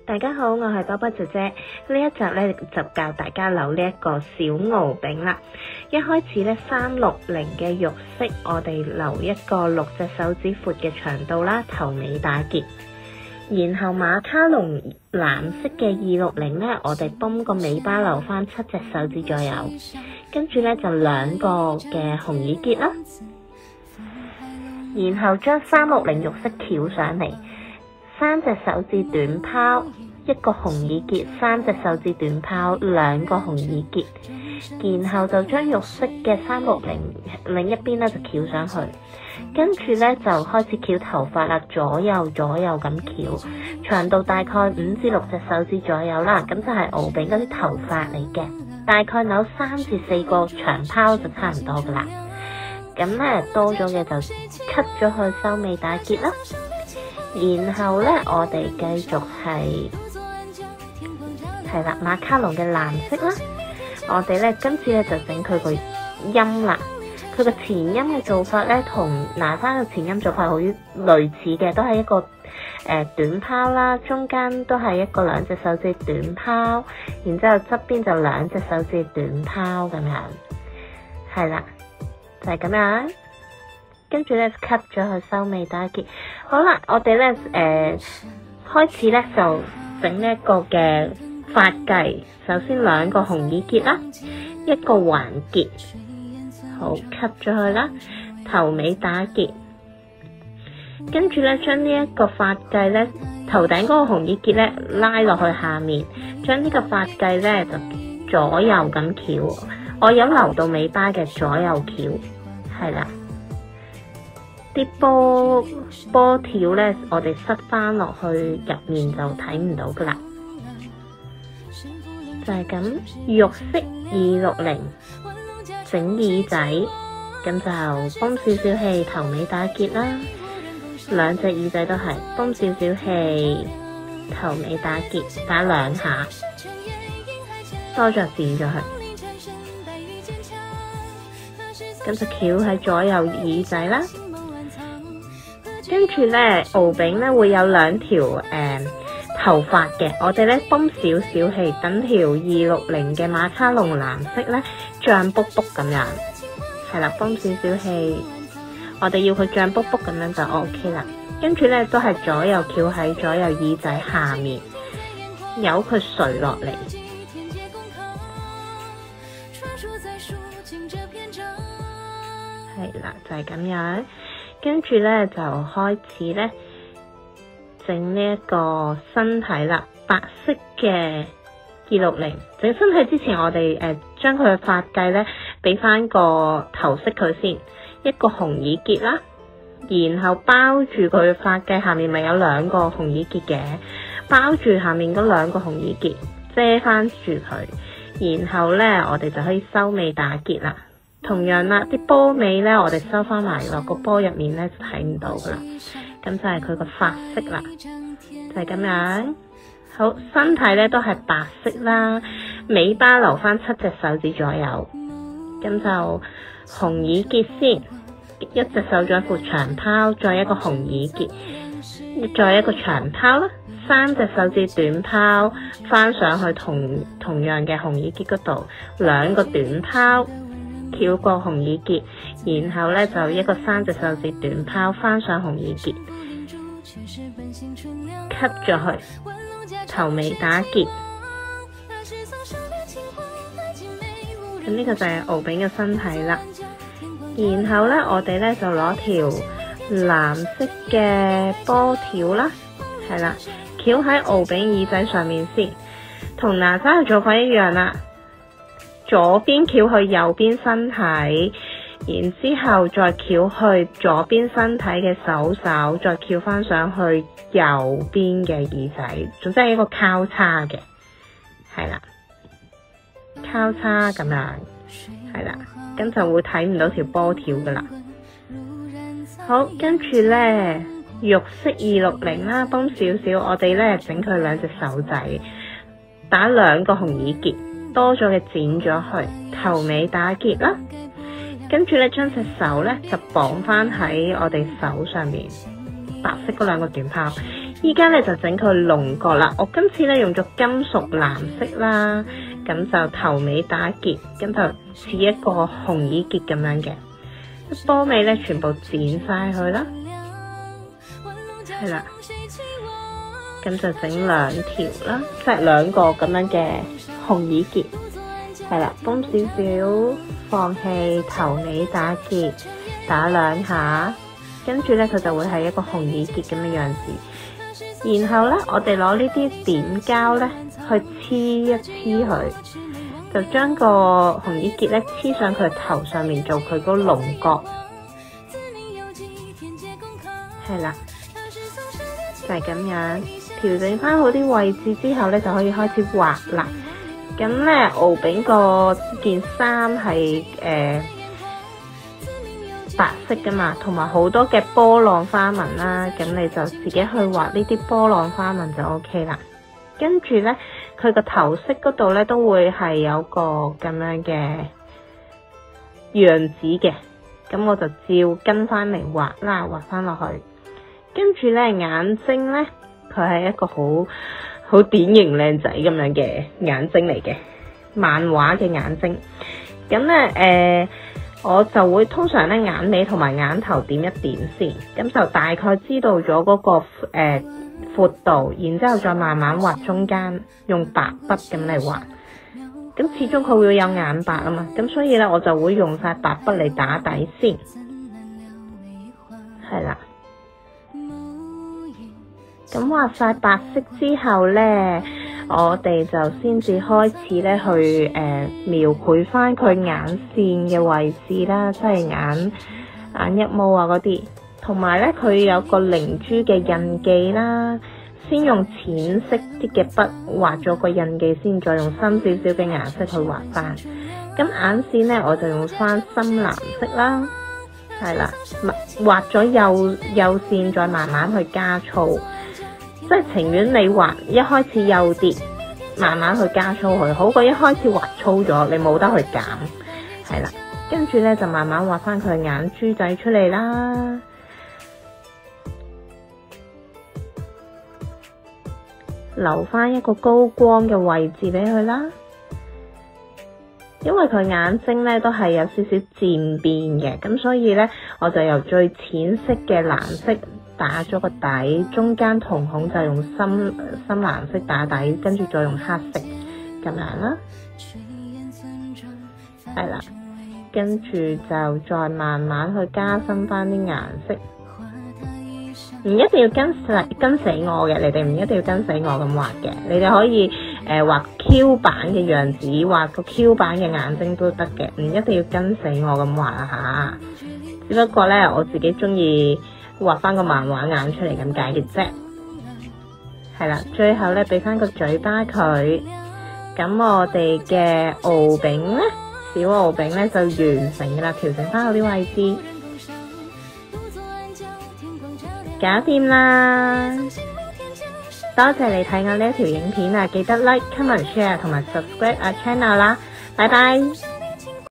大家好，我係多多姐姐。呢一集咧就教大家扭呢一個小敖丙啦。一開始咧360嘅玉飾，我哋留一個6隻手指闊嘅長度啦，頭尾打結。然後馬卡龍藍色嘅260咧，我哋泵個尾巴留翻7隻手指左右。跟住咧就2個嘅紅耳結啦。然後將360玉飾翹上嚟。3隻手指短拋，1個紅耳結，3隻手指短拋，2個紅耳結，然後就將玉飾嘅360另一邊咧就翹上去，跟住咧就開始翹頭髮啦，左右咁翹，長度大概5至6隻手指左右啦，咁就係敖丙嗰啲頭髮嚟嘅，大概扭3至4個長拋就差唔多噶啦，咁咧多咗嘅就 cut 咗去收尾打結啦。然後咧，我哋繼續係啦，馬卡龍嘅藍色啦。我哋咧今次咧就整佢個音啦。佢個前音嘅做法咧，同拿花嘅前音做法好類似嘅，都係一個短拋啦，中間都係一個2隻手指短拋，然之後側邊就2隻手指短拋咁樣，係啦，就係咁樣。跟住咧 cut 咗去收尾打結。好啦，我哋咧開始咧就整呢一個嘅髮髻。首先2個紅耳結啦，1個環結，好 cut 咗去啦，頭尾打結。跟住咧將呢一個髮髻咧頭頂嗰個紅耳結咧拉落去下面，將呢個髮髻咧就左右咁翹。我有留到尾巴嘅左右翹，係啦。啲波條咧，我哋塞翻落去入面就睇唔到噶啦，就係咁。玉飾260整耳仔，咁就泵少少氣，頭尾打結啦。2隻耳仔都係泵少少氣，頭尾打結，打2下，多咗剪咗佢，咁就翹喺左右耳仔啦。跟住咧，敖丙咧會有2條頭髮嘅，我哋咧泵少少氣，等條260嘅馬卡龍藍色咧脹卜卜咁樣，係啦，泵少少氣，我哋要佢脹卜卜咁樣就 OK 啦。跟住咧都係左右翹喺左右耳仔下面，由佢垂落嚟，係啦，就係咁樣。跟住咧就開始咧整呢一個身體啦，白色嘅260。整身體之前，我哋將佢嘅髮髻咧俾翻個頭飾佢先，1個紅耳結啦，然後包住佢嘅髮髻下面咪有2個紅耳結嘅，包住下面嗰2個紅耳結，遮翻住佢，然後咧我哋就可以收尾打結啦。同樣啦，啲波尾咧，我哋收翻埋落個波入面咧，就睇唔到噶啦。咁就係佢個髮飾啦，就係咁樣。好，身體咧都係白色啦，尾巴留翻7隻手指左右。咁就紅耳結先，1隻手掌闊長拋，再1個紅耳結，再1個長拋啦，3隻手指短拋，翻上去同樣嘅紅耳結嗰度，2個短拋。翹過紅耳結，然後咧就1個3隻手指短拋翻上紅耳結 ，cut 咗佢，頭尾打結。咁呢個就係敖丙嘅身體啦。然後咧，我哋咧就攞條藍色嘅波條啦，係啦，翹喺敖丙耳仔上面先，同哪吒嘅做法一樣啦。左邊翹去右邊身體，然之後再翹去左邊身體嘅手，再翹翻上去右邊嘅耳仔，總之係一個交叉嘅，係啦，交叉咁樣，係啦，咁就會睇唔到條波條噶啦。好，跟住咧，玉飾260啦，泵少少，我哋咧整佢2隻手仔，打2個紅耳結。多咗嘅剪咗去，頭尾打結啦，跟住咧將隻手咧就綁翻喺我哋手上面，白色嗰2個短拋，依家咧就整佢龍角啦。我今次咧用咗金屬藍色啦，咁就頭尾打結，咁就似一個紅耳結咁樣嘅。波尾咧全部剪晒佢啦，係啦，咁就整2條啦，即係2個咁樣嘅紅耳結，係啦，繃少少，放氣，頭尾打結，打2下，跟住咧佢就會係一個紅耳結咁嘅樣子。然後咧，我哋攞呢啲點膠咧去黐一黐佢。就將個紅耳結咧黐上佢頭上面，做佢個龍角，係啦，就係咁樣調整翻好啲位置之後咧，就可以開始畫啦。咁咧，敖丙個件衫係白色噶嘛，同埋好多嘅波浪花紋啦，咁你就自己去畫呢啲波浪花紋就 OK 啦。跟住咧，佢個頭飾嗰度咧都會係有個咁樣嘅樣子嘅，咁我就照跟翻嚟畫啦，畫翻落去。跟住咧，眼睛咧，佢係一個好典型靚仔咁樣嘅眼睛嚟嘅，漫畫嘅眼睛。咁咧，我就會通常咧眼尾同埋眼頭點一點先，咁就大概知道咗嗰個闊度，然之後再慢慢畫中間，用白筆咁嚟畫。咁始終佢會有眼白啊嘛，咁所以咧我就會用晒白筆嚟打底先，係啦。咁畫晒白色之後咧，我哋就先至開始咧去描繪翻佢眼線嘅位置啦，即係眼一毛啊嗰啲。同埋咧，佢有個靈珠嘅印記啦，先用淺色啲嘅筆畫咗個印記先，再用深少少嘅顏色去畫翻。咁眼線咧，我就用翻深藍色啦，係啦，畫咗幼線，再慢慢去加粗，即係情願你畫一開始幼啲，慢慢去加粗佢，好過一開始畫粗咗，你冇得去減，係啦。跟住咧就慢慢畫翻佢眼珠仔出嚟啦。留翻一個高光嘅位置俾佢啦，因為佢眼睛咧都係有少少漸變嘅，咁所以咧我就由最淺色嘅藍色打咗個底，中間瞳孔就用深藍色打底，跟住再用黑色咁樣啦，係啦，跟住就再慢慢去加深翻啲顏色。唔一定要跟死我嘅，你哋唔一定要跟死我咁畫嘅，你哋可以畫 Q 版嘅樣子，畫個 Q 版嘅眼睛都得嘅，唔一定要跟死我咁畫吓。只不過咧，我自己中意畫翻個漫畫眼出嚟咁解嘅啫。係啦，最後咧俾翻個嘴巴佢，咁我哋嘅敖丙咧，小敖丙咧就完成噶啦，調整翻好啲位置。搞掂啦！多謝你睇我呢一條影片啊，記得 like、comment、share 同埋 subscribe 我 channel 啦，拜拜。